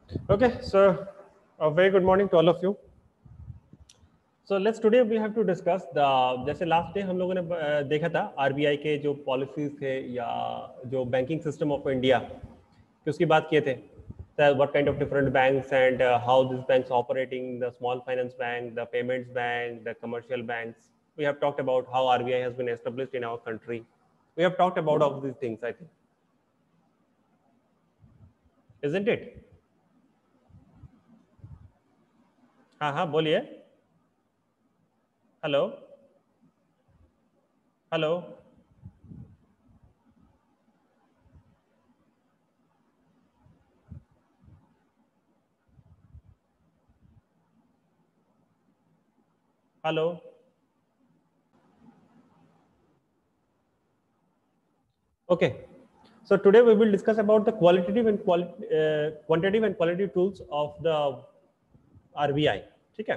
Okay, so a very good morning to all of you. So let's today we have to discuss the जैसे last day हम लोगों ने देखा था RBI के जो पॉलिसीज थे या जो बैंकिंग सिस्टम ऑफ इंडिया कि उसकी बात किए थे what kind of different banks and how these banks operating, the small finance bank, the payments bank, the commercial banks. We have talked about how RBI has been established in our country. We have talked about all these things, I think. Isn't it? हाँ बोलिए. Hello hello hello. Okay, so today we will discuss about the quantitative and qualitative tools of the RBI. ठीक है.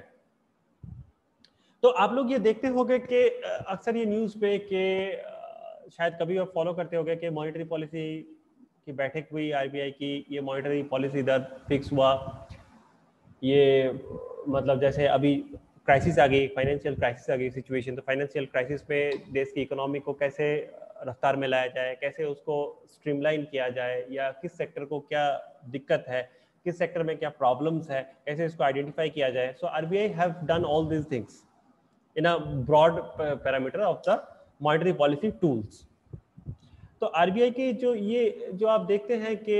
तो आप लोग ये देखते होंगे कि अक्सर ये न्यूज़ पे कि शायद कभी आप फॉलो करते होंगे कि मॉनेटरी पॉलिसी की बैठक हुई आरबीआई की, ये मॉनेटरी पॉलिसी दर फिक्स हुआ, ये मतलब जैसे अभी क्राइसिस आ गई, फाइनेंशियल क्राइसिस आ गई सिचुएशन, तो फाइनेंशियल क्राइसिस में देश की इकोनॉमी को कैसे रफ्तार में लाया जाए, कैसे उसको स्ट्रीमलाइन किया जाए, या किस सेक्टर को क्या दिक्कत है, किस सेक्टर में क्या प्रॉब्लम्स है, कैसे इसको आइडेंटिफाई किया जाए. So RBI have done all these things in a broad parameter of the monetary policy tools. तो आरबीआई के जो आप देखते हैं कि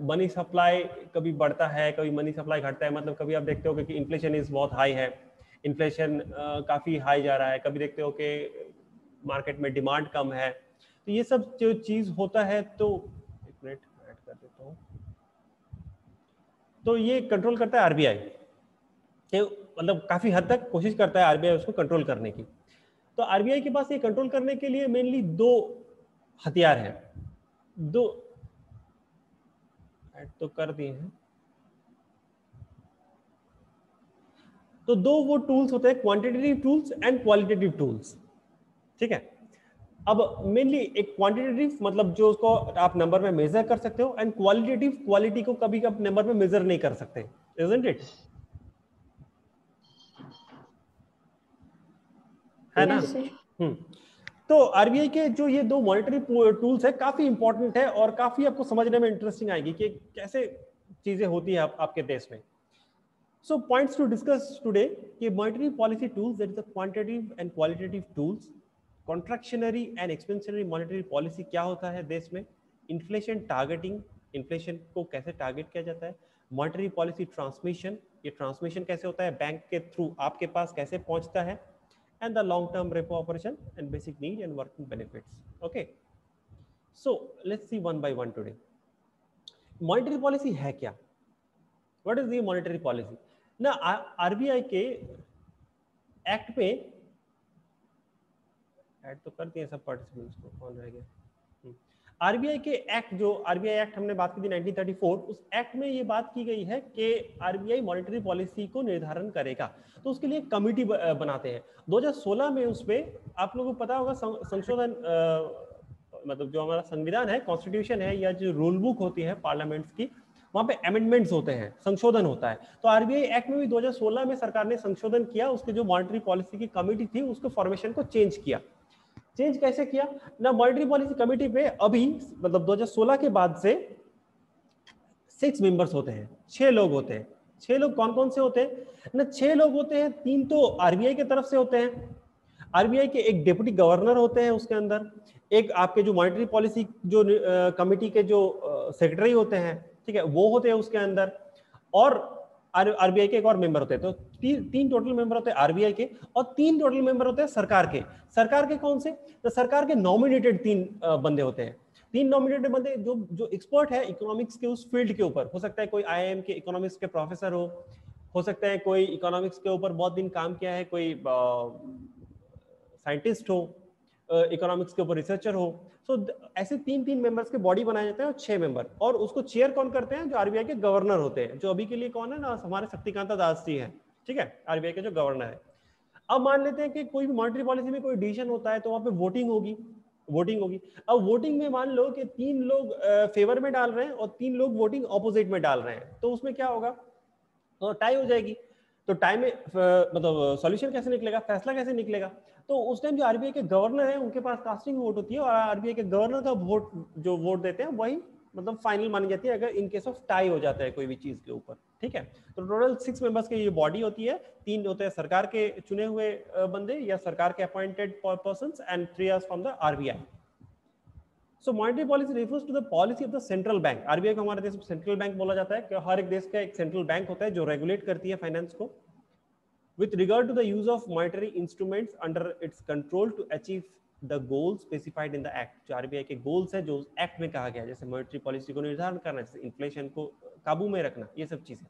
मनी सप्लाई कभी बढ़ता है, कभी मनी सप्लाई घटता है. मतलब कभी आप देखते हो कि इन्फ्लेशन इज बहुत हाई है, इन्फ्लेशन काफी हाई जा रहा है, कभी देखते हो कि मार्केट में डिमांड कम है. तो ये सब जो चीज होता है, तो एक मिनट ऐड कर देता हूँ, तो ये कंट्रोल करता है आरबीआई कि मतलब काफी हद तक कोशिश करता है आरबीआई उसको कंट्रोल करने की. तो आरबीआई के पास ये कंट्रोल करने के लिए मेनली दो हथियार हैं. दो ऐड तो कर दिए हैं. तो दो वो टूल्स होते हैं, quantitative tools and qualitative tools. ठीक है. अब मेनली एक क्वांटिटेटिव मतलब जो उसको आप नंबर में मेजर कर सकते हो, एंड क्वालिटेटिव क्वालिटी को कभी आप नंबर में मेजर नहीं कर सकते. Isn't it? है ना? तो आरबीआई के जो ये दो मॉनेटरी टूल्स है काफी इंपॉर्टेंट है और काफी आपको समझने में इंटरेस्टिंग आएगी कि कैसे चीजें होती है आपके देश में. सो पॉइंट्स टू डिस्कस टुडे कि monetary policy tools, that is the quantitative and qualitative tools. Contractionary and expansionary monetary policy क्या होता है देश में, इन्फ्लेशन टारगेटिंग, इन्फ्लेशन को कैसे टारगेट किया जाता है, मॉनेटरी पॉलिसी ट्रांसमिशन, ये ट्रांसमिशन कैसे होता है, बैंक के थ्रू आपके पास कैसे पहुंचता है, and the long-term repo operation and basic need and working benefits. Okay, so let's see one by one today. Monetary policy है क्या? What is the monetary policy? ना आरबीआई के एक्ट में ऐड तो कर दिए सब पार्टिसिपेंट्स को, कौन रह गया. आरबीआई के एक्ट, जो आरबीआई एक्ट हमने बात की थी 1934, उस एक्ट में ये बात की गई है कि आरबीआई मॉनेटरी पॉलिसी को निर्धारण करेगा. तो उसके लिए कमिटी बनाते हैं. 2016 में उसमें आप लोगों को पता होगा संशोधन, मतलब जो हमारा संविधान है, कॉन्स्टिट्यूशन है, या जो रूल बुक होती है पार्लियामेंट्स की, वहां पे अमेंडमेंट्स होते हैं, संशोधन होता है. तो आरबीआई एक्ट में भी 2016 में सरकार ने संशोधन किया, उसके जो मॉनेटरी पॉलिसी की कमिटी थी उसके फॉर्मेशन को चेंज किया. चेंज कैसे किया ना, मॉनेटरी पॉलिसी कमेटी पे अभी मतलब 2016 के बाद से 6 मेंबर्स होते हैं, 6 लोग होते हैं. 6 लोग कौन कौन से होते हैं ना, 6 लोग होते हैं. 3 तो आरबीआई की तरफ से होते हैं, आरबीआई के एक डिप्टी गवर्नर होते हैं उसके अंदर, एक आपके जो मॉनेटरी पॉलिसी जो कमेटी के जो सेक्रेटरी होते हैं, ठीक है, वो होते हैं उसके अंदर, और आरबीआई के एक और मेंबर होते हैं. तो तीन टोटल मेंबर होते हैं आरबीआई के, और 3 टोटल मेंबर होते हैं सरकार के. सरकार के कौन से? तो सरकार के नॉमिनेटेड 3 बंदे होते हैं. 3 नॉमिनेटेड बंदे जो एक्सपर्ट है इकोनॉमिक्स के उस फील्ड के ऊपर. हो सकता है कोई आईआईएम के इकोनॉमिक्स के प्रोफेसर हो सकता है कोई इकोनॉमिक्स के ऊपर बहुत दिन काम किया है, कोई साइंटिस्ट हो, इकोनॉमिक्स के ऊपर रिसर्चर हो. सो ऐसे 3 मेंबर्स के बॉडी बनाए जाते हैं, और 6 मेंबर. और उसको चेयर कौन करते हैं? जो आरबीआई के गवर्नर होते हैं, जो अभी के लिए कौन है ना, हमारे शक्तिकांता दास जी हैं. ठीक है, आरबीआई के जो गवर्नर है. अब मान लेते हैं कि कोई भी मॉनेटरी पॉलिसी में कोई डिसीजन होता है तो वहां पे वोटिंग होगी. वोटिंग होगी। अब वोटिंग में मान लो कि 3 लोग फेवर में डाल रहे हैं और 3 लोग वोटिंग ऑपोजिट में डाल रहे हैं, तो उसमें क्या होगा, तो टाई हो जाएगी। तो टाई में मतलब सॉल्यूशन कैसे निकलेगा, फैसला कैसे निकलेगा? तो उस टाइम जो आरबीआई के गवर्नर है उनके पास कास्टिंग वोट होती है और आरबीआई के गवर्नर का वोट जो वोट देते हैं वही मतलब फाइनल मानी जाती है अगर इन केस ऑफ टाई हो जाता है कोई भी चीज के ऊपर, ठीक है। तो टोटल 6 मेंबर्स की ये बॉडी होती है, 3 होते हैं सरकार के चुने हुए बंदे या सरकार के appointed persons and 3 are from the RBI. So monetary policy refers to the policy of the central bank. RBI को हमारे देश में सेंट्रल बैंक बोला जाता है कि हर एक देश का एक सेंट्रल बैंक होता है जो रेगुलेट करती है फाइनेंस को। With regard to the use of monetary instruments under its control to achieve the goals specified in the act, जो आरबीआई के गोल्स है जो एक्ट में कहा गया है, जैसे मॉनेटरी पॉलिसी को निर्धारण करना, जैसे इन्फ्लेशन को काबू में रखना, ये सब चीजें।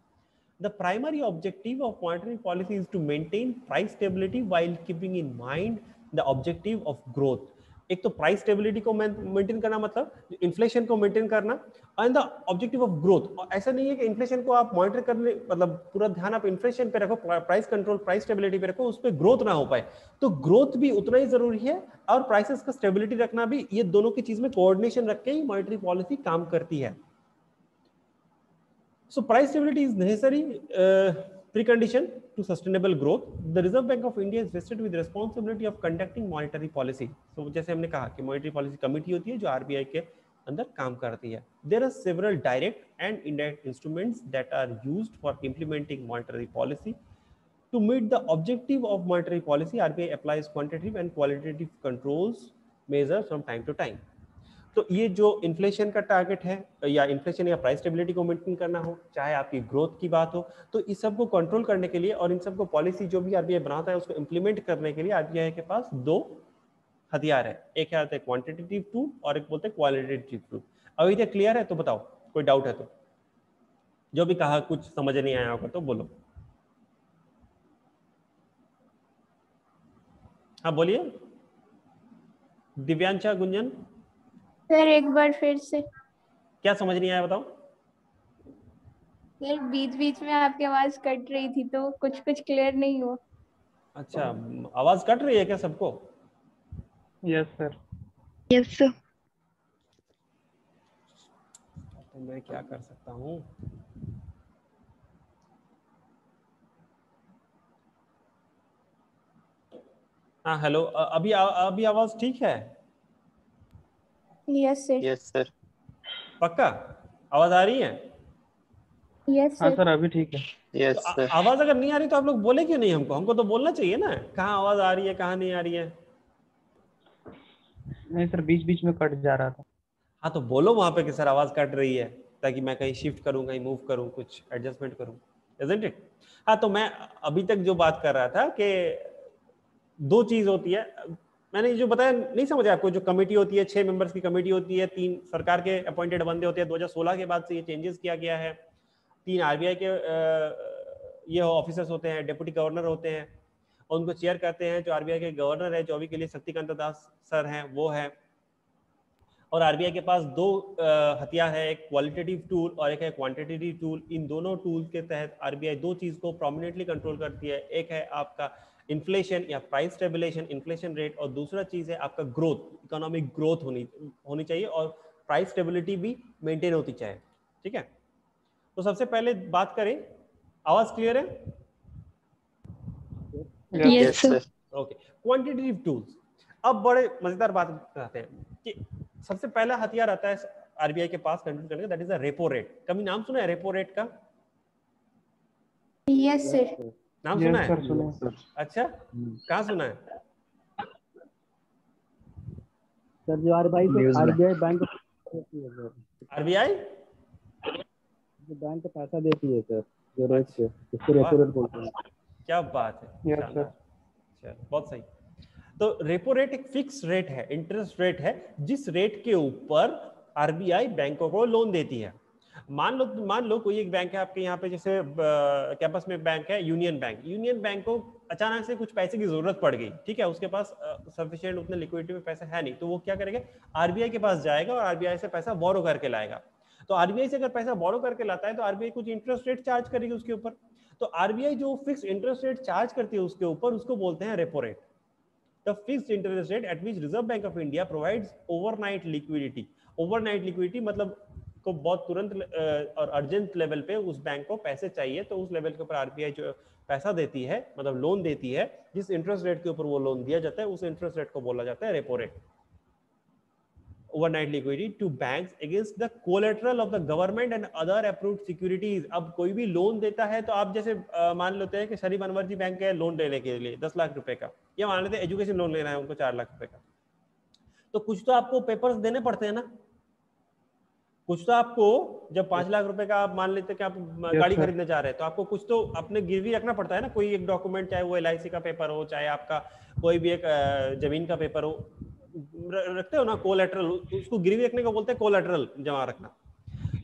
The primary objective of monetary policy is to maintain price stability while keeping in mind the objective of growth. एक तो प्राइस स्टेबिलिटी को मेंटेन करना मतलब इन्फ्लेशन को मेंटेन करना and the objective of growth. ऐसा नहीं है कि इन्फ्लेशन को आप मॉनिटर करने मतलब पूरा ध्यान आप इन्फ्लेशन पे रखो, प्राइस कंट्रोल प्राइस स्टेबिलिटी पे रखो, उस पर ग्रोथ ना हो पाए। तो ग्रोथ भी उतना ही जरूरी है और प्राइसेस का स्टेबिलिटी रखना भी, ये दोनों की चीज में कोऑर्डिनेशन रख के ही मॉनेटरी पॉलिसी काम करती है। So price stability is necessary precondition to sustainable growth. The Reserve Bank of India is vested with responsibility of conducting monetary policy. So जैसे हमने कहा कि monetary policy committee होती है जो RBI के अंदर काम करती है. There are several direct and indirect instruments that are used for implementing monetary policy. To meet the objective of monetary policy, RBI applies quantitative and qualitative controls measures from time to time. तो ये जो inflation का target है या inflation या price stability को maintain करना हो, चाहे आपकी ग्रोथ की बात हो, तो इस सब को कंट्रोल करने के लिए और इन सब को पॉलिसी जो भी आरबीआई बनाता है उसको इंप्लीमेंट करने के लिए आरबीआई के पास 2 हथियार है। एक है क्वांटिटेटिव टूल और एक बोलते हैं क्वालिटेटिव टूल। अभी तक क्लियर है तो बताओ, कोई डाउट है तो? जो भी कहा कुछ समझ नहीं आया होगा तो बोलो। हाँ बोलिए दिव्यांशा, गुंजन। सर एक बार फिर से। क्या समझ नहीं आया बताओ। सर बीच बीच में आपकी आवाज कट रही थी तो कुछ क्लियर नहीं हुआ। अच्छा, आवाज कट रही है क्या सबको? Yes sir. Yes sir. तो मैं क्या कर सकता हूँ? हाँ हेलो, अभी आवाज ठीक है? Yes sir. Yes sir. पक्का आवाज आ रही है? यस हाँ सर। सर अभी ठीक है। यस तो सर। आवाज अगर नहीं आ रही तो आप लोग बोले क्यों नहीं? हमको तो बोलना चाहिए ना, कहाँ आवाज आ रही है कहाँ नहीं आ रही है। नहीं सर बीच बीच में कट जा रहा था। हाँ तो बोलो वहां पे कि सर आवाज कट रही है, ताकि मैं कहीं शिफ्ट करूँ, कहीं मूव करूँ, कुछ एडजस्टमेंट करूँ, इजंट इट? हाँ तो मैं अभी तक जो बात कर रहा था कि 2 चीज होती है, मैंने जो बताया नहीं समझा आपको? जो कमेटी होती है 6 मेंबर्स की कमेटी होती है, 3 सरकार के अपॉइंटेड बंदे होते हैं, 2016 के बाद से ये चेंजेस किया गया है। 3 आरबीआई के ये ऑफिसर्स होते हैं, डिप्टी गवर्नर होते हैं और उनको चेयर करते हैं जो आरबीआई के गवर्नर है, जो अभी के लिए शक्तिकांत दास सर हैं वो है। और आरबीआई के पास 2 हथियार है, एक क्वालिटेटिव टूल और एक है क्वांटिटेटिव टूल। इन दोनों टूल्स के तहत आरबीआई 2 चीज को प्रोमिनेंटली कंट्रोल करती है। एक है आपका इन्फ्लेशन या प्राइस स्टेबुलेशन, इन्फ्लेशन रेट, और दूसरा चीज है आपका ग्रोथ, इकोनॉमिक ग्रोथ होनी चाहिए और प्राइस स्टेबिलिटी भी मेंटेन होती चाहिए, ठीक है। तो सबसे पहले बात करें, आवाज क्लियर है? Yes sir. Okay, quantitative tools. अब बड़े मजेदार बात कहते हैं कि सबसे पहला हथियार आता है आरबीआई के पास कंट्रोल करने का, that is the repo rate. कभी नाम सुना है रेपो रेट का? Yes sir. नाम सुना यस है? सर सुना सर। अच्छा, कहाँ सुना है? सर जो आरबीआई बैंक आरबीआई जो बैंक को पैसा देती है सर, जो रेट से, इसको रेपो रेट बोलते हैं। क्या बात है, यस शानदार, सर। चलो बहुत सही। तो रेपो रेट एक फिक्स रेट है, इंटरेस्ट रेट है, जिस रेट के ऊपर आरबीआई बैंकों को लोन देती है। मान लो कोई एक बैंक है आपके यहाँ पे, जैसे कैंपस में बैंक है यूनियन बैंक। यूनियन बैंक को अचानक से कुछ पैसे की जरूरत पड़ गई, ठीक है, उसके पास सफिशिएंट उतने लिक्विडिटी में पैसा है नहीं, तो वो क्या करेगा, आरबीआई के पास जाएगा और आरबीआई से पैसा बोरो करके लाएगा। तो आरबीआई से अगर पैसा बोरो करके लाता है तो आरबीआई कुछ इंटरेस्ट रेट चार्ज करेगी उसके ऊपर। तो आरबीआई जो फिक्स इंटरेस्ट रेट चार्ज करती है उसके ऊपर, उसको बोलते हैं repo rate. The fixed interest rate at which reserve bank of India provides overnight liquidity. Overnight liquidity मतलब को बहुत तुरंत और अर्जेंट लेवल पे उस बैंक को पैसे चाहिए, तो उस लेवल के ऊपर आरबीआई जो पैसा देती है, मतलब लोन देती है, जिस इंटरेस्ट रेट के ऊपर वो लोन दिया जाता है उस इंटरेस्ट रेट को बोला जाता है repo rate. Overnight liquidity to banks against the collateral of the government and other approved securities. अब कोई भी लोन देता है तो आप जैसे मान लेते हैं कि शरीफ अनवर जी बैंक है लोन लेने के लिए 10 लाख रुपए का, या मान लेते हैं एजुकेशन लोन लेना है उनको 4 लाख रुपए का, तो कुछ तो आपको पेपर्स देने पड़ते हैं ना, कुछ तो आपको, जब 5 लाख रुपए का आप मान लेते हैं कि आप गाड़ी खरीदने जा रहे हैं तो आपको कुछ तो अपने गिरवी रखना पड़ता है ना, कोई एक डॉक्यूमेंट, चाहे वो LIC का पेपर हो, चाहे आपका कोई भी एक जमीन का पेपर हो, रखते हो ना कोलेटरल, उसको गिरवी रखने को बोलते हैं कोलेटरल जमा रखना।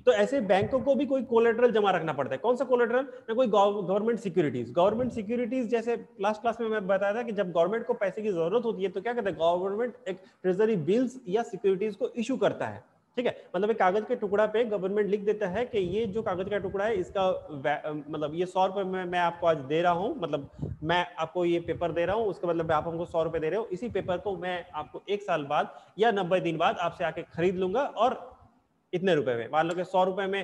तो ऐसे बैंकों को भी कोई कोलेटरल जमा रखना पड़ता है। कौन सा कोलेटरल? ना कोई गवर्नमेंट सिक्योरिटीज। गवर्नमेंट सिक्योरिटीज जैसे लास्ट क्लास में मैं बताया था कि जब गवर्नमेंट को पैसे की जरूरत होती है तो क्या कहते हैं, गवर्नमेंट एक ट्रेजरी बिल्स या सिक्योरिटीज को इशू करता है, ठीक है। मतलब एक कागज के टुकड़ा पे गवर्नमेंट लिख देता है कि ये जो कागज का टुकड़ा है इसका मतलब ये 100 रुपए में मैं आपको आज दे रहा हूँ, मतलब मैं आपको ये पेपर दे रहा हूँ, उसका मतलब आप हमको 100 रुपए दे रहे हो, इसी पेपर को मैं आपको 1 साल बाद या 90 दिन बाद आपसे आके खरीद लूंगा और इतने रुपए में, मान लो कि 100 रुपए में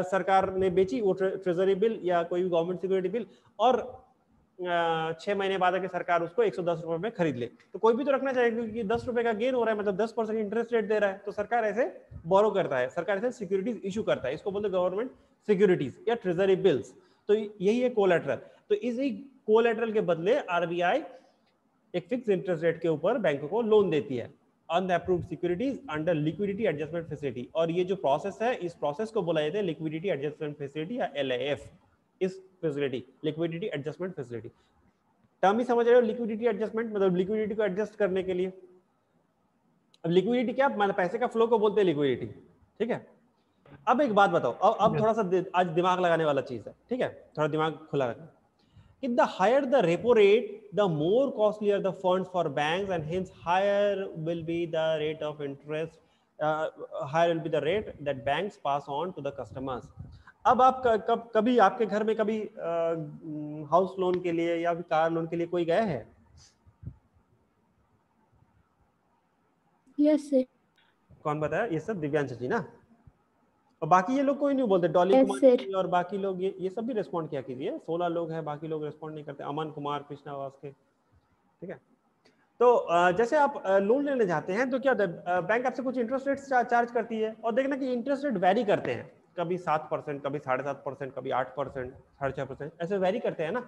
सरकार ने बेची वो ट्रेजरी बिल या कोई भी गवर्नमेंट सिक्योरिटी बिल, और 6 महीने बाद आके सरकार उसको 110 रुपए में खरीद ले, तो कोई भी तो रखना चाहिए, क्योंकि 10 रुपए का गेन हो रहा है, मतलब 10% इंटरेस्ट रेट दे रहा है, तो सरकार ऐसे बोरो करता है, सरकार ऐसे सिक्योरिटीज इशू करता है, इसको बोलते हैं गवर्नमेंट सिक्योरिटीज या ट्रेजरी बिल्स। तो यही है कोलेटरल। तो इसी कोलेटरल के बदले आरबीआई एक फिक्स इंटरेस्ट रेट के ऊपर बैंकों को लोन देती है on the approved securities under liquidity adjustment facility. और ये जो प्रोसेस है, इस प्रोसेस को बोला जाता है लिक्विडिटी एडजस्टमेंट फैसिलिटी या LAF। इस facility liquidity adjustment facility term ही समझ रहे हो, लिक्विडिटी एडजस्टमेंट मतलब लिक्विडिटी को एडजस्ट करने के लिए। अब लिक्विडिटी क्या, मतलब पैसे का फ्लो को बोलते हैं लिक्विडिटी, ठीक है। अब एक बात बताओ, अब थोड़ा सा आज दिमाग लगाने वाला चीज है, ठीक है, थोड़ा दिमाग खुला रखना। कि the higher the repo rate the more costlier the funds for banks and hence higher will be the rate of interest, higher will be the rate that banks pass on to the customers. अब आप कभी आपके घर में कभी house loan के लिए या फिर कार लोन के लिए कोई गया है? Yes sir. कौन बताया? ये सब दिव्यांश जी ना, और बाकी ये लोग कोई नहीं बोलते, डॉली कुमार और बाकी लोग ये सब भी रिस्पॉन्ड किया कीजिए, 16 लोग हैं, बाकी लोग रिस्पॉन्ड नहीं करते, अमन कुमार, कृष्णा वास्के, ठीक है। तो जैसे आप लोन लेने जाते हैं तो क्या होता है, बैंक आपसे कुछ इंटरेस्ट रेट चार्ज करती है, और देखना कि इंटरेस्ट रेट वेरी करते हैं, कभी 7%, कभी 7.5%, कभी 8%, 6.5%, ऐसे वेरी करते हैं ना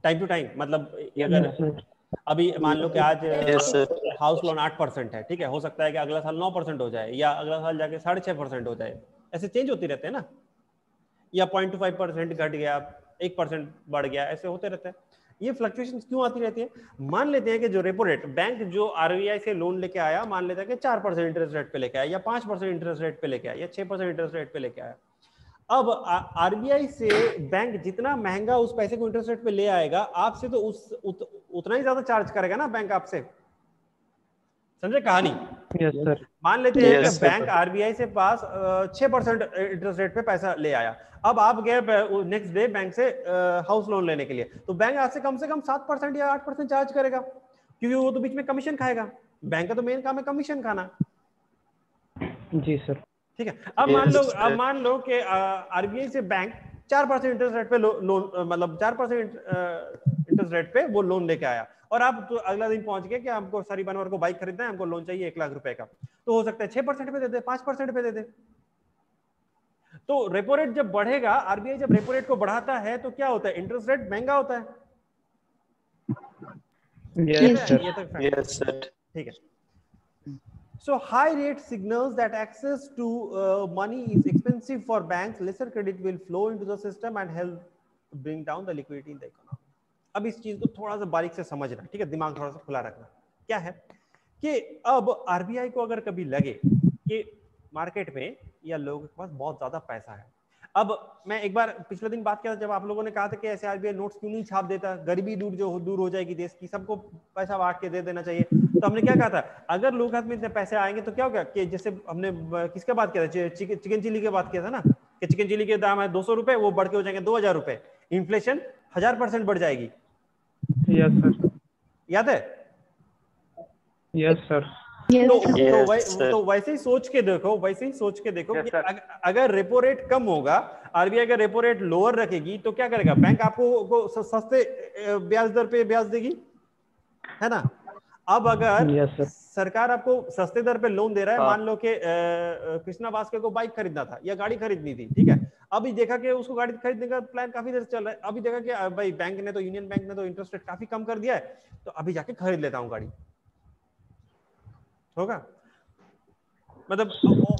टाइम टू टाइम। मतलब अगर अभी मान लो कि आज हाउस लोन 8% है, ठीक है, हो सकता है कि अगला साल 9% हो जाए, या अगला साल जाके 6.5% हो जाए, ऐसे चेंज होती रहते हैं ना, या 0.25% घट गया, 1% बढ़ गया, ऐसे होते रहते हैं। ये फ्लक्चुएशन क्यों आती रहती है? मान लेते हैं कि जो रेपो रेट बैंक जो आरबीआई से लोन लेके आया, मान लेते हैं कि 4% इंटरेस्ट रेट पे लेके आया, या 5% इंटरेस्ट रेट पे लेके आया, या 6% इंटरेस्ट रेट पे लेके आया। अब आरबीआई से बैंक जितना महंगा उस पैसे को इंटरेस्ट रेट पे ले आएगा, आपसे तो उतना ही ज्यादा चार्ज करेगा ना बैंक आपसे। समझे कहानी? Yes sir. मान लेते हैं कि बैंक आरबीआई से पास 6% इंटरेस्ट रेट पे पैसा ले आया, अब आप गए नेक्स्ट डे बैंक से हाउस लोन लेने के लिए, तो बैंक आपसे कम से कम 7% या 8% चार्ज करेगा, क्योंकि वो तो बीच में कमीशन खाएगा। बैंक का तो मेन काम है कमीशन खाना। जी सर। ठीक है। अब मान लो कि आरबीआई से बैंक 4% इंटरेस्ट रेट पे लोन, मतलब 4% इंटरेस्ट रेट पे वो लोन लेके आया, और आप तो अगला दिन पहुंच गए कि हमको शरीफ अनवर को बाइक खरीदना है, हमको लोन चाहिए 1 लाख रुपए का, तो हो सकता है 6% पे दे दे, 5% पे दे दे। तो रेपो रेट जब बढ़ेगा, आरबीआई जब रेपो रेट को बढ़ाता है तो क्या होता है, इंटरेस्ट रेट महंगा होता है। Yes sir. ठीक है। So high rate signals that access to money is expensive for banks. Lesser credit will flow into the system and help bring down the liquidity in the economy. अब इस चीज को थोड़ा सा बारीक से समझना, ठीक है, दिमाग थोड़ा सा खुला रखना। क्या है कि अब आरबीआई को अगर कभी लगे कि मार्केट में या लोगों के पास बहुत ज्यादा पैसा है, अब मैं एक बार पिछले दिन बात किया था जब आप लोगों ने कहा था कि ऐसे आरबीआई नोट्स क्यों नहीं छाप देता, गरीबी दूर हो जाएगी देश की, सबको पैसा बांट के दे देना चाहिए। तो हमने क्या कहा था, अगर लोग हाथ में इतने पैसे आएंगे तो क्या होगा कि जैसे हमने किसके बात किया था, चिकन चिली के बात किया था ना, कि चिकन चिली के दाम है 200 रुपए, वो बढ़ के हो जाएंगे 2000 रुपए, इन्फ्लेशन 1000% बढ़ जाएगी। Yes sir. याद है? Yes sir. तो वैसे ही सोच के देखो, कि अगर रेपो रेट कम होगा, आरबीआई अगर रेपो रेट लोअर रखेगी तो क्या करेगा? बैंक आपको सस्ते ब्याज दर पे ब्याज देगी, है ना? अब अगर सरकार आपको सस्ते दर पे लोन दे रहा है, मान लो कि कृष्णा भास्कर को बाइक खरीदना था या गाड़ी खरीदनी थी, ठीक है? अभी देखा कि उसको गाड़ी खरीदने का प्लान काफी देर से चल रहा है, अभी देखा कि भाई बैंक ने तो, यूनियन बैंक ने तो इंटरेस्ट रेट काफी कम कर दिया है, तो अभी जाके खरीद लेता हूँ गाड़ी, होगा? मतलब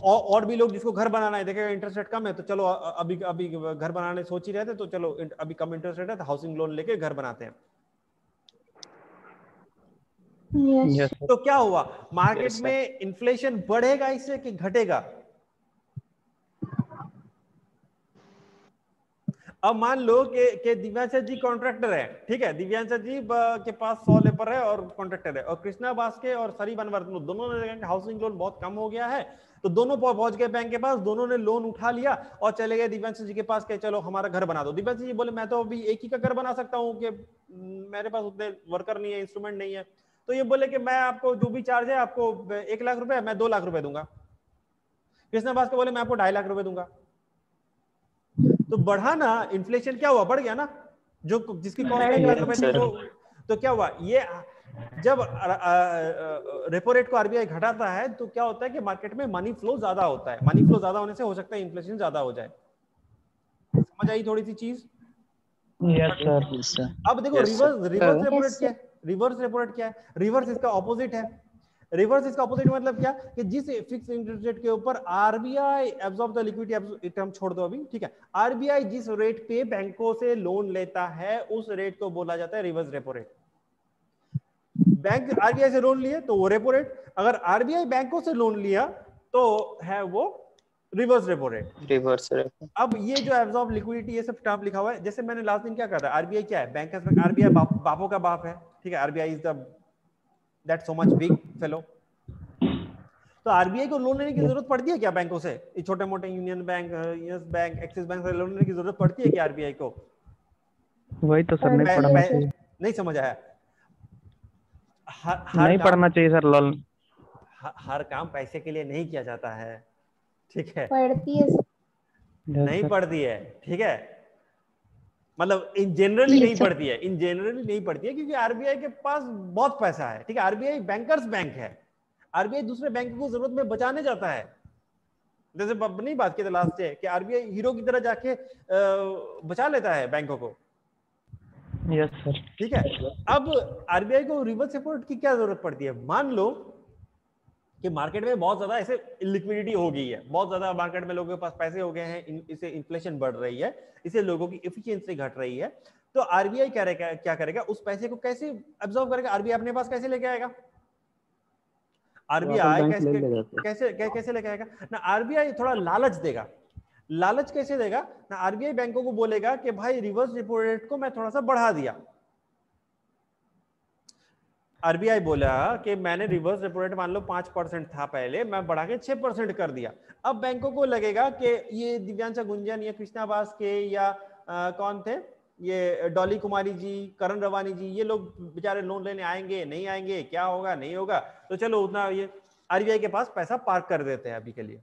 और भी लोग जिसको घर बनाना है, देखेगा इंटरेस्ट रेट कम है, तो चलो अभी घर बनाने सोच ही रहे थे, तो चलो अभी कम इंटरेस्ट रेट है तो हाउसिंग लोन लेके घर बनाते हैं। Yes. तो क्या हुआ? मार्केट में इन्फ्लेशन बढ़ेगा इससे कि घटेगा? अब मान लो कि दिव्यांशा जी कॉन्ट्रैक्टर है, ठीक है? दिव्यांशा जी के पास 100 लेबर है और कॉन्ट्रैक्टर है, और कृष्णा भास्कर और सरी बनवर्धन दोनों ने देखा कि हाउसिंग लोन बहुत कम हो गया है, तो दोनों पहुंच गए बैंक के पास, दोनों ने लोन उठा लिया और चले गए दिव्यांशा जी के पास कि चलो हमारा घर बना दो। दिव्यांशा जी बोले मैं तो अभी एक ही का घर बना सकता हूँ, कि मेरे पास उतने वर्कर नहीं है, इंस्ट्रूमेंट नहीं है। तो ये बोले कि मैं आपको जो भी चार्ज है, आपको 1 लाख रुपए, मैं 2 लाख रुपए दूंगा। कृष्णा भास्कर बोले मैं आपको 2.5 लाख रुपए दूंगा। तो बढ़ा ना, इन्फ्लेशन क्या हुआ? बढ़ गया ना, जो जिसकी कॉस्ट 1 लाख रुपए थी वो, तो क्या हुआ? ये जब रेपो रेट को आरबीआई घटाता है तो क्या होता है कि मार्केट में मनी फ्लो ज्यादा होता है, मनी फ्लो ज्यादा होने से हो सकता है इन्फ्लेशन ज्यादा हो जाए। समझ आई थोड़ी सी चीज? Yes sir. अब देखो रिवर्स रेपो रेट क्या है? रिवर्स रेपो रेट क्या है? रिवर्स इसका ऑपोजिट है। रिवर्स इसका ऑपोजिट मतलब क्या? कि जिस फिक्स इंटरेस्ट रेट के ऊपर RBI absorb the liquidity, term छोड़ दो अभी, ठीक है? आरबीआई जिस रेट पे बैंकों से लोन लेता है उस रेट को बोला जाता है reverse repo rate. Bank RBI से लोन लिए तो वो रेपो रेट, अगर आरबीआई बैंकों से लोन लिया तो है वो रिवर्स रेपो रेट। अब ये जो एब्जॉर्ब लिक्विडिटी, ये सब टर्म लिखा हुआ है। जैसे मैंने लास्ट दिन क्या कहा था, आरबीआई क्या है? बैंक। आरबीआई बापों का बाप है, ठीक है? RBI is the that so much big fellow. तो आरबीआई को लोन लेने की जरूरत पड़ती है क्या बैंकों से? छोटे मोटे union bank, yes bank, axis bank से लोन लेने की जरूरत पड़ती है क्या आरबीआई को? वही तो सर, नहीं पढ़ना चाहिए। नहीं समझ आया? नहीं पढ़ना चाहिए सर लोन। हर काम पैसे के लिए नहीं किया जाता है, ठीक है? पढ़ती है नहीं पढ़ती है, ठीक है? मतलब इन जनरली नहीं पढ़ती है, इन जनरली नहीं पढ़ती है, क्योंकि आरबीआई के पास बहुत पैसा है, ठीक है? आरबीआई बैंकर्स बैंक है। आरबीआई दूसरे बैंक को जरूरत में बचाने जाता है। जैसे नहीं बात की लास्ट है कि आरबीआई हीरो की तरह जाके बचा लेता है बैंकों को। Yes sir. ठीक है? अब आरबीआई को रिवर्स रेपो रेट की क्या जरूरत पड़ती है? मान लो कि मार्केट में बहुत ज्यादा ऐसे लिक्विडिटी हो गई है, बहुत ज्यादा मार्केट में लोगों के पास पैसे हो गए हैं, इससे इन्फ्लेशन बढ़ रही है, इससे लोगों की एफिशिएंसी घट रही है, तो आरबीआई क्या करेगा? उस पैसे को कैसे अब्सॉर्ब करेगा? आरबीआई अपने पास कैसे लेके आएगा? आरबीआई कैसे लेके आएगा ना? आरबीआई थोड़ा लालच देगा। लालच कैसे देगा ना? आरबीआई बैंकों को बोलेगा कि भाई रिवर्स रेपो रेट को मैं थोड़ा सा बढ़ा दिया। आरबीआई बोला कि मैंने रिवर्स रेपो रेट मान लो 5% था पहले, मैं बढ़ा के 6% कर दिया। अब बैंकों को लगेगा कि ये दिव्यांशा गुंजन या कृष्णा भास के या कौन थे, ये डॉली कुमारी जी, करण रवानी जी, ये लोग बेचारे लोन लेने आएंगे नहीं आएंगे, क्या होगा नहीं होगा, तो चलो उतना ये आरबीआई के पास पैसा पार्क कर देते हैं अभी के लिए।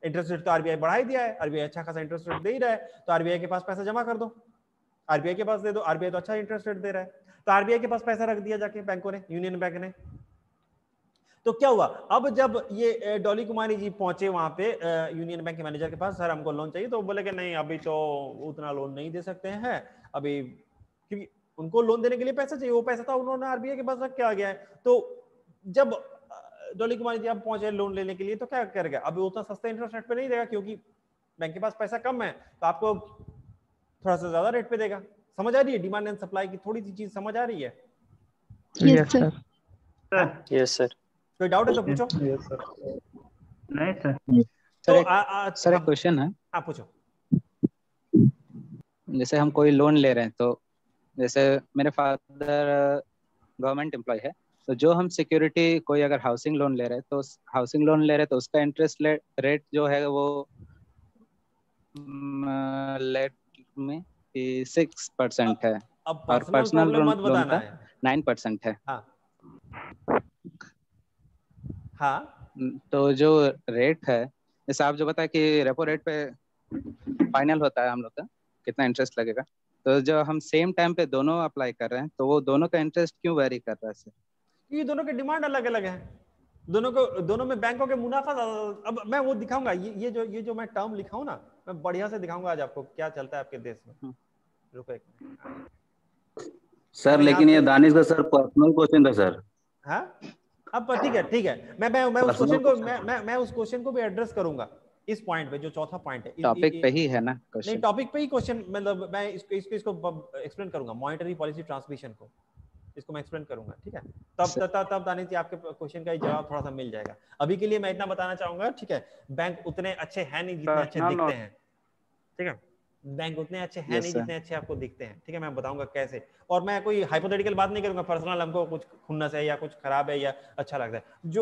इंटरेस्ट रेट तो आरबीआई बढ़ा ही दिया है, आरबीआई अच्छा खासा इंटरेस्ट रेट दे ही रहा है, तो आरबीआई के पास पैसा जमा कर दो, आरबीआई के पास दे दो, आरबीआई तो अच्छा इंटरेस्ट रेट दे रहा है, तो आरबीआई के पास पैसा रख दिया जाके बैंकों ने, यूनियन बैंक ने। तो क्या हुआ? अब जब ये डॉली कुमारी जी पहुंचे वहां पे यूनियन बैंक के मैनेजर के पास, सर हमको लोन चाहिए, तो बोले कि नहीं अभी तो उतना लोन नहीं दे सकते हैं अभी, क्योंकि उनको लोन देने के लिए पैसा चाहिए, वो पैसा था उन्होंने आरबीआई के पास रख के आ गया है। तो जब डॉली कुमारी जी अब पहुंचे लोन लेने के लिए, तो क्या करेगा? अभी उतना सस्ता इंटरेस्ट रेट पे नहीं देगा, क्योंकि बैंक के पास पैसा कम है, तो आपको थोड़ा सा ज्यादा रेट पे देगा। समझ आ रही है डिमांड एंड सप्लाई की थोड़ी सी चीज समझ आ रही है? Yes sir. Yes sir. कोई डाउट है तो पूछो। Yes sir. नहीं सर। तो सर एक क्वेश्चन है। हाँ पूछो। जैसे हम कोई लोन ले रहे हैं, तो जैसे मेरे फादर गवर्नमेंट एम्प्लॉय है, तो जो हम सिक्योरिटी कोई अगर हाउसिंग लोन ले रहे हैं, तो हाउसिंग लोन ले रहे हैं तो उसका इंटरेस्ट रेट जो है वो लेट में 6% है, अब और पर्सनल पर्सनल प्रॉब्लम मत लोन बताना का है। 9% है। हाँ हाँ तो जो रेट है, जैसे आप जो बताया कि रेपो रेट पे फाइनल होता है हम लोग का कितना इंटरेस्ट लगेगा, तो जो हम सेम टाइम पे दोनों अप्लाई कर रहे हैं तो वो दोनों का इंटरेस्ट क्यों वेरी कर रहा है सर? ये दोनों के डिमांड अलग अलग है, दोनों में बैंकों के मुनाफा। अब मैं वो दिखाऊंगा, ये जो मैं टर्म लिखाऊं ना, मैं बढ़िया से दिखाऊंगा आज आपको क्या चलता है आपके देश में। रुको एक मिनट। सर मैं यहाँ लेकिन पे ये दानिश का सर पर्सनल क्वेश्चन था सर। हाँ अब ठीक है, मैं उस पर्सनल क्वेश्चन को क्वेश्चन मैं उस क्वेश्चन को भी एड्रेस करूंगा इस पॉइंट पे, जो चौथा पॉइंट है। टॉपिक पे ही है ना नहीं, क्वेश्चन? टॉपिक पे ही क्वेश्चन, मतलब मैं इसको एक्सप्लेन करूंगा, मॉनेटरी पॉलिसी ट्रांसमिशन को, इसको मैं एक्सप्लेन करूंगा, ठीक है। तब दानिश जी आपके क्वेश्चन का जवाब थोड़ा सा मिल जाएगा। अभी के लिए मैं इतना बताना चाहूंगा, ठीक है, बैंक उतने अच्छे हैं नहीं जितने अच्छे पर्सनल दिखते हैं, ठीक है। बैंक उतने अच्छे हैं Yes, नहीं sir. जितने अच्छे आपको दिखते हैं, ठीक है। मैं बताऊंगा कैसे, और मैं कोई हाइपोथेटिकल बात नहीं करूंगा पर्सनल हमको कुछ खुन्नस है या कुछ खराब है या अच्छा लगता है, जो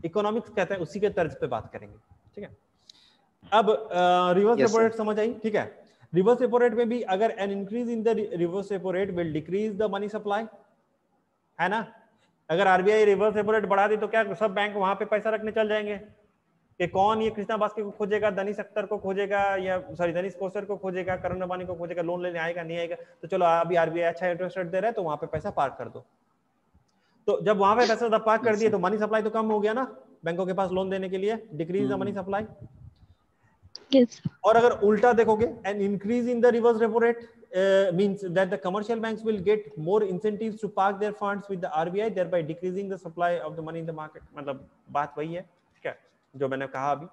इकोनॉमिक्स कहते हैं उसी के तर्ज पे बात करेंगे, ठीक है। अब reverse Yes, repo sir. Rate समझ आई, ठीक है। रिवर्स रेपो रेट में भी अगर an increase in the reverse repo rate will decrease the money supply, है ना। अगर आरबीआई रिवर्स रेपो रेट बढ़ा दी तो क्या सब बैंक वहां पे पैसा रखने चल जाएंगे? कि कौन ये कृष्णा बास्के को खोजेगा, दनीश अख्तर को खोजेगा, या सॉरी दनीश कोसर को खोजेगा, करण रबानी को खोजेगा, लोन लेने आएगा नहीं आएगा? तो चलो अभी आरबीआई अच्छा इंटरेस्ट रेट दे रहा है तो वहां पे पैसा पार्क कर दो। तो जब वहां पे पैसा पार्क कर दिए तो मनी सप्लाई तो कम हो गया ना बैंकों के पास लोन देने के लिए, decrease the money supply. Yes. और अगर उल्टा देखोगे, an increase in the reverse repo rate means that the commercial banks will get more incentives to park their funds with the RBI, thereby decreasing the supply of the money in the market। मतलब बात वही है, ठीक है, जो मैंने कहा अभी।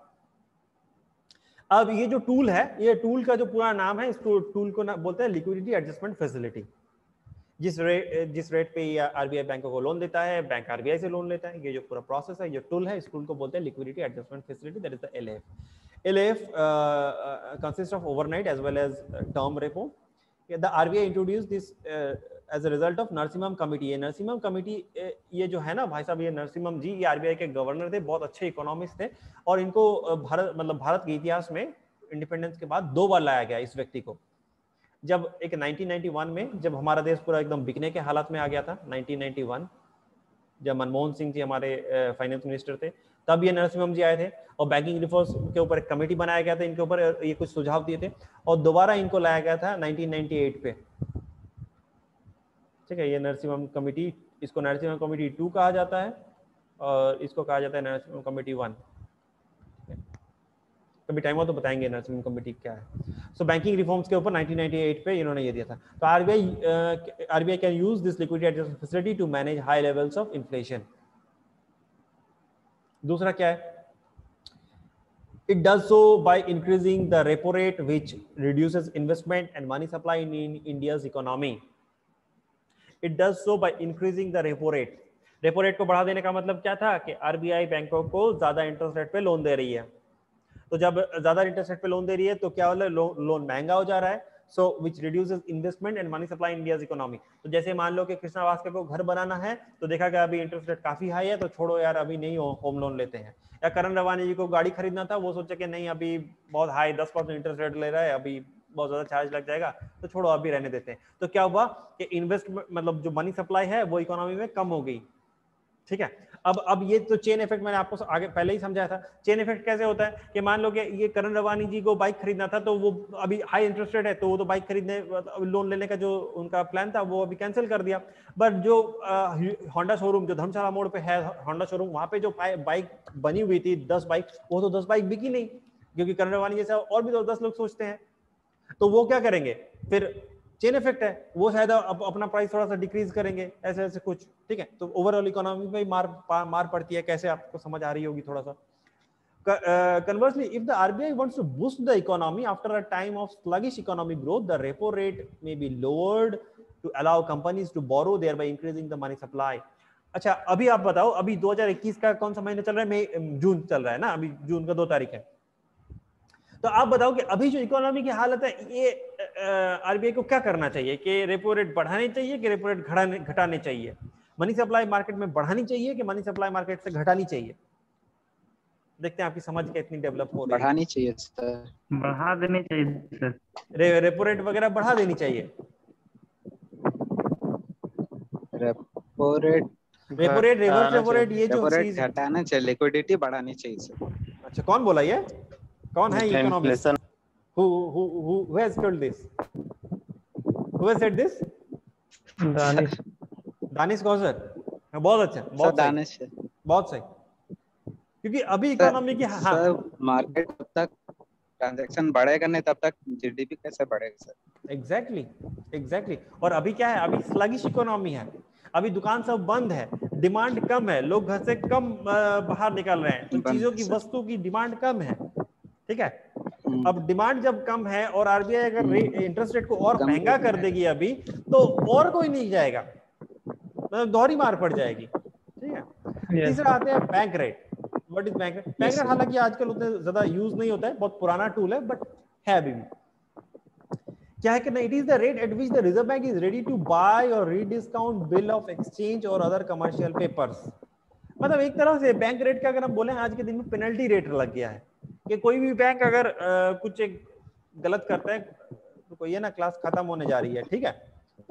अब ये जो टूल है, ये टूल का जो पूरा नाम है, इस टूल को बोलते हैं लिक्विडिटी एडजस्टमेंट फैसिलिटी। जिस रेट पे आरबीआई बैंकों को लोन देता है, बैंक आरबीआई से लोन लेता है, ये जो पूरा प्रोसेस है, ये टूल है, इस टूल को बोलते हैं liquidity adjustment facility, that is the LAF। LAF consists of overnight as well as term repo. The RBI introduced this as a result of Narasimham committee. ये नरसिम्हम कमेटी, ये जो है ना भाई साहब, ये नरसिम्हम जी, ये आरबीआई के गवर्नर थे, बहुत अच्छे इकोनॉमिस्ट थे, और इनको भारत के इतिहास में इंडिपेंडेंस के बाद 2 बार लाया गया इस व्यक्ति को। जब एक 1991 में, जब हमारा देश पूरा एकदम बिकने के हालत में आ गया था, 1991 जब मनमोहन सिंह जी हमारे फाइनेंस मिनिस्टर थे, तब ये नरसिम्हम जी आए थे और बैंकिंग रिफॉर्म्स के ऊपर एक कमेटी बनाया गया था, इनके ऊपर ये कुछ सुझाव दिए थे, और दोबारा इनको लाया गया था 1998 पे, ठीक है। ये नरसिम्हम कमेटी, इसको नरसिम्हम कमेटी 2 कहा जाता है और इसको कहा जाता है नरसिम्हम कमेटी 1। कभी टाइम हो तो बताएंगे नरसिम्हम कमेटी क्या है। सो बैंकिंग रिफॉर्म्स के ऊपर 1998 पे इन्होंने ये दिया था। तो RBI can use this liquidity adjustment facility to manage high levels of inflation. दूसरा क्या है? It does so by increasing the repo rate, which reduces investment and money supply in India's economy. It does so by increasing the repo rate. Repo rate को बढ़ा देने का मतलब क्या था कि आरबीआई बैंकों को ज्यादा इंटरेस्ट रेट पे लोन दे रही है। तो जब ज्यादा इंटरेस्ट रेट पे लोन दे रही है तो क्या वाला लोन महंगा हो जा रहा है, so which reduces investment and money supply in India's economy. तो जैसे मान लो कि कृष्णा वास्के को घर बनाना है तो देखा गया अभी इंटरेस्ट रेट काफी हाई है, तो छोड़ो यार अभी नहीं होम लोन लेते हैं। या करण रवानी जी को गाड़ी खरीदना था, वो सोचे कि नहीं अभी बहुत हाई 10% इंटरेस्ट रेट ले रहा है, अभी बहुत ज्यादा चार्ज लग जाएगा, तो छोड़ो अभी रहने देते हैं। तो क्या हुआ कि इन्वेस्टमेंट मतलब जो मनी सप्लाई है वो इकोनॉमी में कम हो गई, ठीक है। अब ये तो चेन इफेक्ट मैंने आपको आगे पहले ही समझाया था। चेन इफेक्ट कैसे होता है कि मान लो कि ये करण रवानी जी को बाइक खरीदना था, तो वो अभी हाई इंटरेस्ट रेट है, तो वो तो बाइक खरीदने लोन लेने का जो उनका प्लान था वो अभी कैंसिल कर दिया। बट जो होंडा शोरूम जो धर्मशाला मोड़ पे है होंडा शोरूम, वहां पे जो बाइक बनी हुई थी 10 बाइक, वो तो 10 बाइक बिकी नहीं, क्योंकि करण रवानी जैसा और भी तो 10 लोग सोचते हैं। तो वो क्या करेंगे, फिर चेन इफेक्ट है, वो शायद अपना प्राइस थोड़ा सा डिक्रीज करेंगे, ऐसे ऐसे कुछ, ठीक है। तो ओवरऑल इकोनॉमी पे मार पड़ती है, कैसे आपको समझ आ रही होगी थोड़ा सा। Conversely, if the RBI wants to boost the economy after a time of sluggish economic growth, the repo rate may be lowered to allow companies to borrow, thereby increasing the money supply. अच्छा, अभी आप बताओ, अभी 2021 का कौन सा महीना चल रहा है? जून चल रहा है ना, अभी जून का 2 तारीख है। तो आप बताओ कि अभी जो इकोनॉमी की हालत है, ये आरबीआई को क्या करना चाहिए कि रेपो रेट बढ़ाने चाहिए कि रेपो रेट घटाने चाहिए? मनी सप्लाई मार्केट में बढ़ानी चाहिए कि मनी सप्लाई मार्केट से घटानी चाहिए? देखते हैं आपकी समझ कितनी डेवलप हो रही है। बढ़ानी चाहिए सर। बढ़ा देनी चाहिए सर। रेपो रेट वगैरह बढ़ा देनी चाहिए। Repo rate reverse repo rate, ये जो चीज घटाना चाहिए, लिक्विडिटी बढ़ानी चाहिए सर। अच्छा, कौन बोला ये? कौन है economist? Inflation. who has told this? Who has said this? Danish. Danish Kausar. बहुत अच्छा, बहुत सही, दानिश है। बहुत सही। क्योंकि अभी इकोनॉमी की सर मार्केट तब तक ट्रांजैक्शन बढ़ेगा नहीं, तब तक जीडीपी कैसे बढ़ेगा सर? एग्जैक्टली। और अभी क्या है, अभी स्लगिश इकोनॉमी है, अभी दुकान सब बंद है, डिमांड कम है, लोग घर से कम बाहर निकल रहे हैं, तो चीजों की वस्तु की डिमांड कम है, ठीक है। अब डिमांड जब कम है और आरबीआई अगर इंटरेस्ट रेट को और महंगा कर देगी अभी, तो और कोई नहीं जाएगा, मतलब दोहरी मार पड़ जाएगी, ठीक है। तीसरा आते हैं bank rate. What is bank rate? Bank rate हालांकि आजकल उतने ज्यादा यूज नहीं होता है, बहुत पुराना टूल है, बट है अभी भी। क्या है कि it is the rate at which the Reserve Bank is ready to buy or rediscount bill of exchange or other commercial papers. मतलब एक तरह से बैंक रेट का अगर हम बोले आज के दिन में पेनल्टी रेट लग गया है कि कोई भी बैंक अगर कुछ एक गलत करता है, तो कोई है ना, क्लास खत्म होने जा रही है, ठीक है,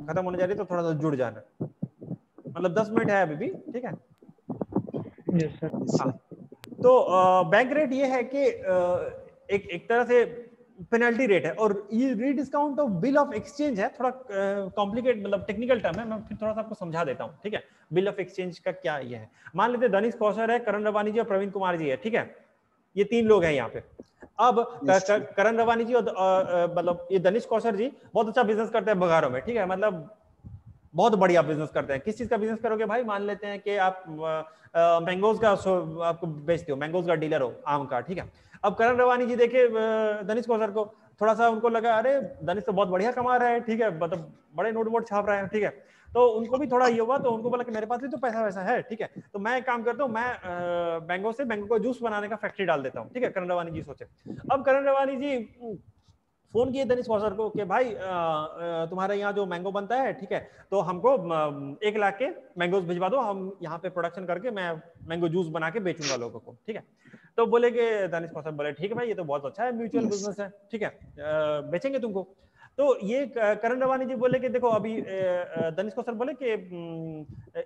खत्म होने जा रही है, तो थोड़ा सा जुड़ जाना, मतलब 10 मिनट है अभी भी, ठीक है। Yes sir. हाँ, तो बैंक रेट ये है कि एक तरह से पेनल्टी रेट है, और ये rediscount of bill of exchange है, थोड़ा कॉम्प्लिकेट, मतलब टेक्निकल टर्म है, मैं फिर थोड़ा सा आपको समझा देता हूँ, ठीक है। बिल ऑफ एक्सचेंज का क्या ये है, मान लेते दानिश कौशर है, करण रवानी जी और प्रवीण कुमार जी है, ठीक है, ये 3 लोग हैं यहाँ पे। अब करण रवानी जी और मतलब ये दानिश कौशर जी बहुत अच्छा बिजनेस करते हैं बोकारो में, ठीक है, मतलब बहुत बढ़िया बिजनेस करते हैं। किस चीज का बिजनेस करोगे भाई? मान लेते हैं कि आप मैंगोज का आपको बेचते हो, मैंगोज का डीलर हो आम का, ठीक है। अब करण रवानी जी देखे दानिश कौशर को, थोड़ा सा उनको लगा अरे दानिश तो बहुत बढ़िया कमा रहा है, ठीक है, मतलब बड़े नोट वोट छाप रहा है, ठीक है, तो उनको भी थोड़ा ये हुआ, तो उनको बोला कि मेरे पास भी तो पैसा वैसा है, ठीक है, तो मैं एक काम करता हूँ, मैं मैंगो से मैंगो को जूस बनाने का फैक्ट्री डाल देता हूँ, ठीक है। करण रवानी जी सोचे। अब करण रवानी जी फोन किए दानिश कौशर को कि भाई तुम्हारे यहाँ जो मैंगो बनता है, ठीक है, तो हमको 1 लाख के मैंगोज भिजवा दो, हम यहाँ पे प्रोडक्शन करके मैं मैंगो जूस बना के बेचूंगा लोगों को, ठीक है। तो बोले कि दानिश कौशर बोले ठीक है भाई, ये तो बहुत अच्छा है, म्यूचुअल बिजनेस है, ठीक है, बेचेंगे तुमको। तो ये करण रवानी जी बोले कि देखो अभी दानिश कौशर बोले कि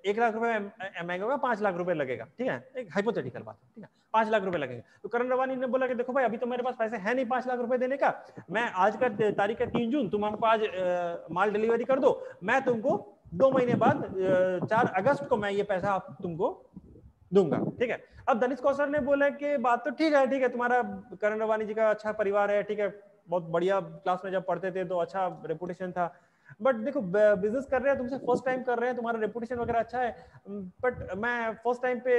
1 लाख रुपए मैंगो का 5 लाख रुपए लगेगा, ठीक है, एक हाइपोथेटिकल बात है, ठीक है, 5 लाख रुपए लगेंगे। तो करण रवानी ने बोला कि देखो भाई अभी तो मेरे पास पैसे है नहीं 5 लाख रुपए देने का, मैं आज का तारीख है 3 जून, तुम हमको आज माल डिलीवरी कर दो, मैं तुमको 2 महीने बाद 4 अगस्त को मैं ये पैसा तुमको दूंगा, ठीक है। अब दानिश कौशर ने बोला कि बात तो ठीक है, तुम्हारा करण रवानी जी का अच्छा परिवार है, ठीक है, बहुत बढ़िया, क्लास में जब पढ़ते थे तो अच्छा रेपुटेशन था, बट देखो बिजनेस कर रहे हैं, तुमसे फर्स्ट टाइम कर रहे हैं, तुम्हारा रेपुटेशन वगैरह अच्छा है, बट मैं फर्स्ट टाइम पे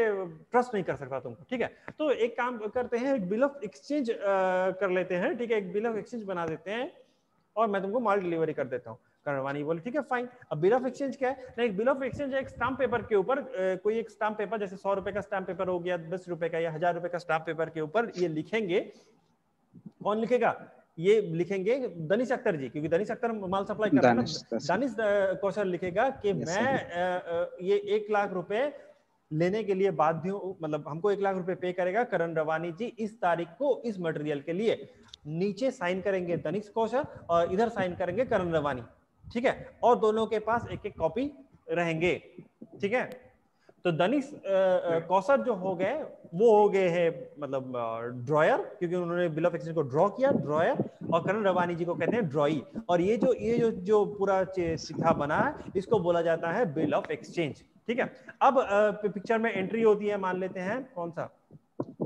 ट्रस्ट नहीं कर सकता तुमको, ठीक है। तो एक काम करते हैं, एक बिल ऑफ एक्सचेंज कर लेते हैं, ठीक है, एक बिल ऑफ एक्सचेंज बना देते हैं और मैं तुमको माल डिलीवरी कर देता हूँ। करवानी बोले ठीक है फाइन। अब बिल ऑफ एक्सचेंज क्या है? नहीं, बिल ऑफ एक्सचेंज एक स्टाम्प पेपर के ऊपर कोई एक स्टाम्प पेपर, जैसे 100 रुपए का स्टाम्प पेपर हो गया, 10 रुपए का या 1000 रुपए का स्टाम्प पेपर के ऊपर ये लिखेंगे। कौन लिखेगा? ये लिखेंगे दानिश अख्तर जी, क्योंकि दानिश अख्तर माल सप्लाई कर रहे हैं ना। दानिश कौशल लिखेगा कि मैं ये 1 लाख रुपए लेने के लिए बाध्य हूं, मतलब हमको 1 लाख रुपए पे करेगा करण रवानी जी इस तारीख को इस मटेरियल के लिए। नीचे साइन करेंगे दानिश कौशल और इधर साइन करेंगे करण रवानी, ठीक है, और दोनों के पास एक एक कॉपी रहेंगे, ठीक है। तो दानिश कौशल जो हो गए वो हो गए हैं मतलब ड्रॉयर, क्योंकि उन्होंने बिल ऑफ एक्सचेंज को ड्रॉ किया, ड्रॉयर, और करण रवानी जी को कहते हैं ड्रॉई। और ये जो पूरा चिट्ठा बना है इसको बोला जाता है बिल ऑफ एक्सचेंज, ठीक है। अब पिक्चर में एंट्री होती है, मान लेते हैं कौन सा,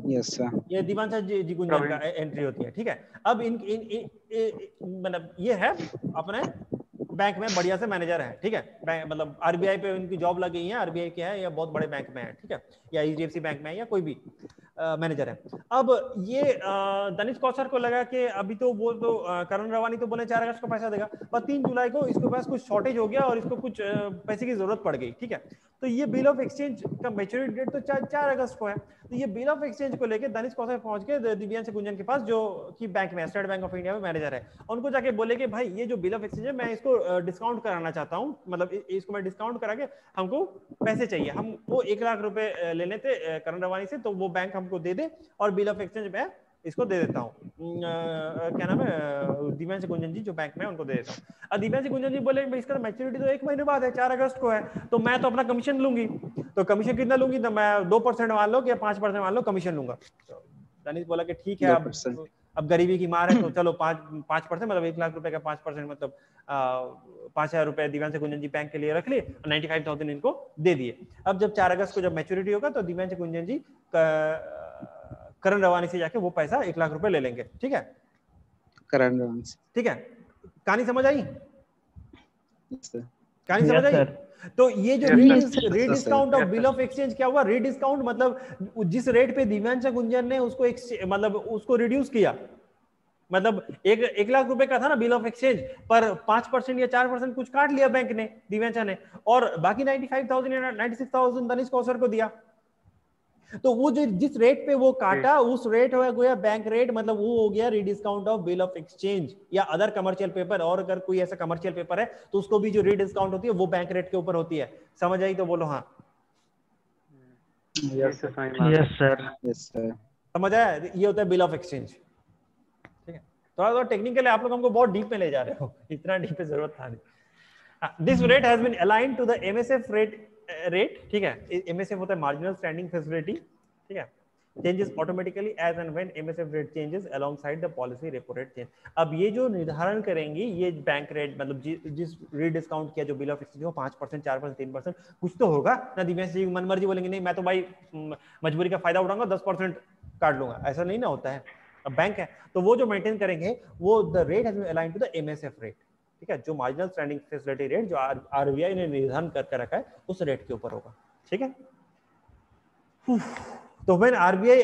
यस सर, ये दीवानचंद जी गुंजन का एंट्री होती है, ठीक है। अब इन मतलब ये है अपने बैंक में बढ़िया से मैनेजर है, ठीक है, मतलब आरबीआई पे उनकी जॉब लगी है, आरबीआई के है या बहुत बड़े बैंक में है, ठीक है, या एचडीएफसी बैंक में है या कोई भी मैनेजर है। अब ये दानिश कौशल को लगा कि अभी तो वो तो करण रवानी तो बोले 4 अगस्त को पैसा देगा, पर 3 जुलाई को इसके पास कुछ शॉर्टेज हो गया और इसको कुछ पैसे की जरूरत पड़ गई, ठीक है। तो ये बिल ऑफ एक्सचेंज का मैच्योरिटी डेट तो 4 अगस्त को है। तो ये बिल ऑफ एक्सचेंज को लेके दानिश कौशल पहुंच के दिव्यांश गुंजन के पास, जो कि बैंक में स्टेट बैंक ऑफ इंडिया में मैनेजर है, उनको जाके बोले कि भाई ये जो बिल ऑफ एक्सचेंज है मैं इसको डिस्काउंट कराना चाहता हूँ, मतलब इसको मैं डिस्काउंट करा के हमको पैसे चाहिए, हमको 1 लाख रुपए लेने थे करण रवानी से, तो वो बैंक हमको दे दे और बिल ऑफ एक्सचेंज में इसको दे देता हूँ, क्या नाम है, दिव्यांश गुंजन जी जो बैंक में है उनको दे देता हूँ। अब दिव्यांश गुंजन जी बोले भाई इसका तो मैच्योरिटी तो 1 महीने बाद है, 4 अगस्त को है, तो मैं तो अपना कमीशन लूंगी। तो कमीशन कितना लूंगी, तो मैं 2% मान लो या 5% मान लो कमीशन लूंगा। तो दानिश बोला कि ठीक है, 2%। अब गरीबी की मार है तो चलो 5% मतलब 1 लाख रुपए का 5% मतलब 5,000 रुपए दिव्यांश गुंजन जी बैंक के लिए रख लिए, 95,000 इनको दे दिए। अब जब 4 अगस्त को जब मैच्योरिटी होगा तो दिव्यांश गुंजन जी करण रवानी से जाके वो पैसा 1 लाख रुपए ले लेंगे। ठीक है, करण रवानी से। ठीक है, कहानी समझ आई? कहानी Yes, समझ आई? sir. तो ये जो read sir. Discount of bill of exchange क्या हुआ, रीड डिस्काउंट मतलब जिस रेट पे दिव्यांश गुंजन ने उसको मतलब उसको रिड्यूस किया, मतलब 1 लाख रुपए का था ना बिल ऑफ एक्सचेंज, पर 5% या 4% कुछ काट लिया बैंक ने, दिव्यांशा ने, और बाकी 95,000 या 96,000 दानिश कौसर को दिया। तो वो जो जिस रेट पे वो काटा उस रेट हो गया बैंक रेट, मतलब वो हो गया rediscount of bill of exchange या अदर कमर्शियल पेपर। और अगर कोई ऐसा कमर्शियल पेपर है तो उसको भी जो रीडिस्काउंट होती है वो बैंक रेट के ऊपर होती है। समझ आई तो बोलो हाँ। Yes, sir. Yes, sir. समझ आया? ये होता है बिल ऑफ एक्सचेंज। ठीक है, थोड़ा थोड़ा टेक्निकल है, आप लोग हमको बहुत डीप में ले जा रहे हो, इतना डीप में जरूरत था नहीं। This rate has been aligned to the MSF rate. ठीक है, एमएसएफ होता है मार्जिनल स्टैंडिंग फैसिलिटी। ठीक है, changes automatically as and when MSF rate changes alongside the policy repo rate change। अब ये जो निर्धारण करेंगी ये बैंक रेट, मतलब जिस रेट डिस्काउंट किया जो बिल ऑफ एक्सचेंज हो 5%, 4%, 3%, कुछ तो होगा ना। दिव्यांश जी मन मर्जी बोलेंगे नहीं मैं तो भाई मजबूरी का फायदा उठाऊंगा 10% काट लूंगा, ऐसा नहीं ना होता है। अब बैंक है तो वो जो मेंटेन करेंगे वो the rate has been aligned to the MSF rate. ठीक है, जो मार्जिनल स्टैंडिंग फैसिलिटी रेट जो आरबीआई ने निर्धारण करके रखा है उस रेट के ऊपर होगा। ठीक है, तो when RBI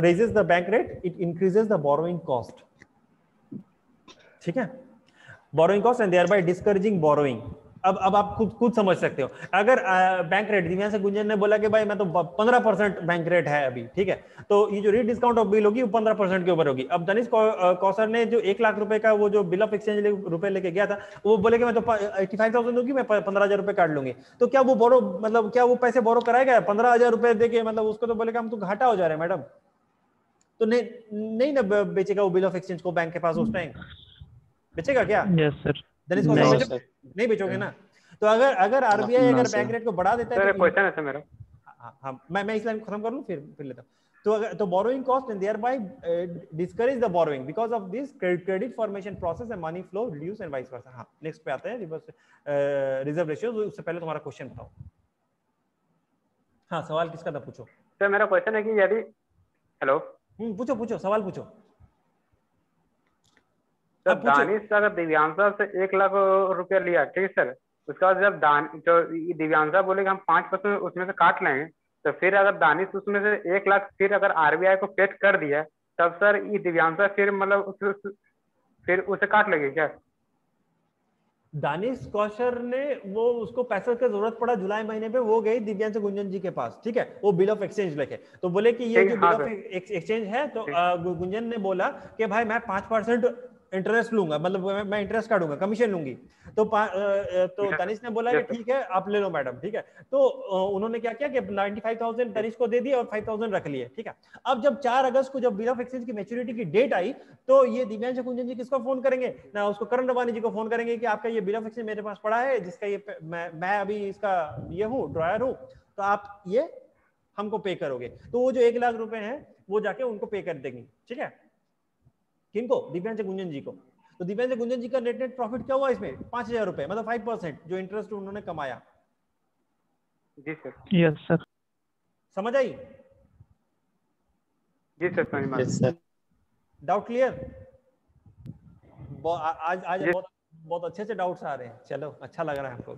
raises the bank rate, it increases the borrowing cost. ठीक है, borrowing cost and thereby discouraging borrowing। अब आप खुद समझ सकते हो, अगर बैंक रेट दिव्यांश गुंजन ने बोला कि भाई मैं तो 15% बैंक रेट है अभी, ठीक है, तो ये जो रीड डिस्काउंट ऑफ बिल होगी वो 15% के ऊपर होगी। अब दानिश कौसर ने जो 1 लाख रुपए का वो जो बिल ऑफ एक्सचेंज रुपए लेके गया था वो बोले कि मैं तो 85,000 दूंगी, मैं 15,000 रुपए काट लूंगी। तो क्या वो बोरो मतलब क्या वो पैसे बोरो कराएगा 15,000 रुपए देके, मतलब उसको तो बोलेगा हम तो घाटा हो जा रहे हैं मैडम, तो नहीं ना बेचेगा वो बिल ऑफ एक्सचेंज को बैंक के पास उस टाइम, बेचेगा क्या? Yes, sir. दानिश नहीं, कौसर नहीं बेचोगे ना। तो अगर आरबीआई अगर बैंक रेट को बढ़ा देता है तो क्वेश्चन है सर मेरा। हाँ, मैं इस लाइन खत्म कर लूं फिर लेता हूं। तो borrowing cost and thereby discourage the borrowing because of this credit formation process and money flow reduce and vice versa. हाँ, नेक्स्ट पे आते हैं रिजर्व रेशियो। उससे पहले तुम्हारा क्वेश्चन बताओ। हाँ, सवाल किसका था, पूछो। सर मेरा क्वेश्चन है कि यदि हेलो पूछो सवाल पूछो। सर दानिश अगर दिव्यांशा से 1 लाख रुपया लिया, ठीक है सर, उसके बाद जब जो दिव्यांशा बोलेगा हम 5% उसमें से काट लेंगे, तो फिर अगर दानिश उसमें से 1 लाख फिर अगर आरबीआई को पेड कर दिया, तब सर ये दिव्यांशा फिर मतलब फिर उसे काट लेंगे क्या? दानिश कौशर ने वो उसको पैसे की जरूरत पड़ा जुलाई महीने पे, वो गई दिव्यांश गुंजन जी के पास, ठीक है, वो बिल ऑफ एक्सचेंज लेके, तो बोले कि ये जो बिल ऑफ एक्सचेंज है, तो गुंजन ने बोला कि भाई मैं 5% इंटरेस्ट लूंगा, मतलब मैं इंटरेस्ट काटूंगा, कमीशन लूंगी। तो दानिश ने बोला कि ठीक है आप ले लो मैडम, ठीक है। तो उन्होंने क्या किया कि 95,000 दानिश को दे दिए और 5,000 रख लिए, ठीक है। अब जब 4 अगस्त को जब बिल ऑफ एक्सचेंज की मैच्योरिटी की डेट आई, तो ये दिव्यांश गुंजन जी किसको फोन करेंगे ना, उसको करण रवानी जी को फोन करेंगे कि आपका ये बिल ऑफ एक्सचेंज मेरे पास पड़ा है, जिसका ये मैं अभी इसका ये हूँ ड्रॉयर हूँ, तो आप ये हमको पे करोगे। तो वो जो 1 लाख रुपए हैं वो जाके उनको पे कर देंगे, ठीक है। किनको? दिव्यांश गुंजन जी को। तो दिव्यांश गुंजन जी का नेट प्रॉफिट क्या हुआ इसमें? 5,000 रुपए, मतलब 5% जो इंटरेस्ट उन्होंने कमाया। जी सर। Yes sir. समझ आई? जी सर, समझ में। Doubt clear? आज बहुत अच्छे से डाउट्स आ रहे हैं, चलो अच्छा लग रहा है हमको।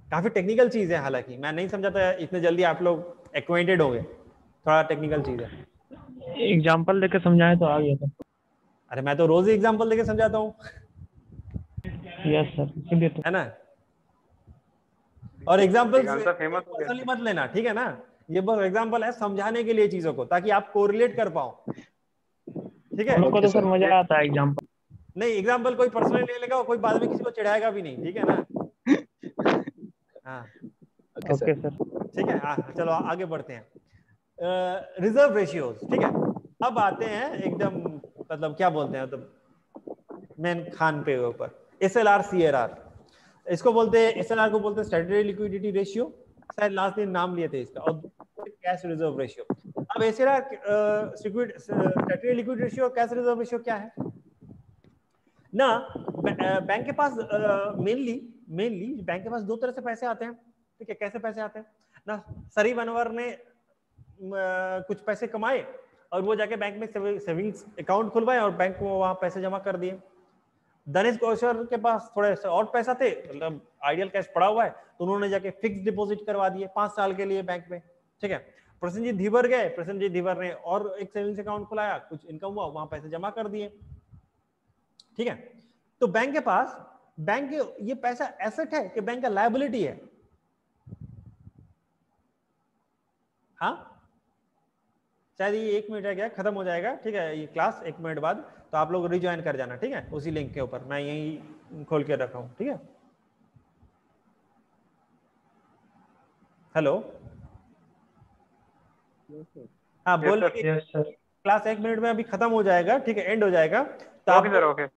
काफी टेक्निकल चीज है, हालांकि मैं नहीं समझा था इतने जल्दी आप लोग एक्वेंटेड हो गए, थोड़ा टेक्निकल चीज है। एग्जांपल देके समझाए तो आ गया था। अरे मैं तो रोज ही एग्जांपल देके समझाता हूँ। यस सर, इसीलिए तो है ना। और एग्जांपल फेमस पर्सनली मत लेना, ठीक है ना। ये बस एग्जांपल है समझाने के लिए चीजों को, ताकि आप कोरिलेट कर पाओ, ठीक है। हम लोग को तो सर मजा आता है एग्जांपल। नहीं, एग्जांपल कोई पर्सनली ले लेगा और कोई बाद में किसी को चिढ़ाएगा भी नहीं, ठीक है ना। हाँ ओके सर। ठीक है। हाँ चलो आगे बढ़ते हैं। रिजर्व रेशियोज, ठीक है। अब आते हैं एकदम, मतलब क्या बोलते हैं, मतलब मेन खान पे ऊपर, SLR CRR। इसको बोलते हैं, SLR को बोलते हैं स्टैट्यूटरी लिक्विडिटी रेशियो, शायद लास्ट दिन नाम लिए थे इसका, और कैश रिजर्व रेशियो। अब SLR statutory liquidity ratio, cash reserve ratio क्या है ना, बैंक के पास मेनली बैंक के पास दो तरह से पैसे आते हैं, ठीक है। कैसे पैसे आते हैं ना, सरी बनवर ने कुछ पैसे कमाए और वो जाके बैंक में सेविंग्स अकाउंट खुलवाए और बैंक में वहां पैसे जमा कर दिए। दनेश कौशल के पास थोड़े से और पैसा थे, मतलब आइडियल कैश पड़ा हुआ है, तो उन्होंने जाके फिक्स डिपॉजिट करवा दिए 5 साल के लिए बैंक में, ठीक है। प्रसन्नजीत धीवर गए, प्रसन्नजीत धीवर ने और एक सेविंग्स अकाउंट खुलाया, कुछ इनकम हुआ, वहां पैसे जमा कर दिए, ठीक है। तो बैंक के पास, बैंक ये पैसा एसेट है कि बैंक का लायबिलिटी है? हाँ, शायद ये 1 मिनट रह गया, खत्म हो जाएगा, ठीक है ये क्लास 1 मिनट बाद, तो आप लोग रिज्वाइन कर जाना, ठीक है, उसी लिंक के ऊपर मैं यही खोल के रखा हूं, ठीक है। हेलो, हाँ बोल, यस सर। क्लास 1 मिनट में अभी खत्म हो जाएगा, ठीक है, एंड हो जाएगा, तो ओके सर, ओके।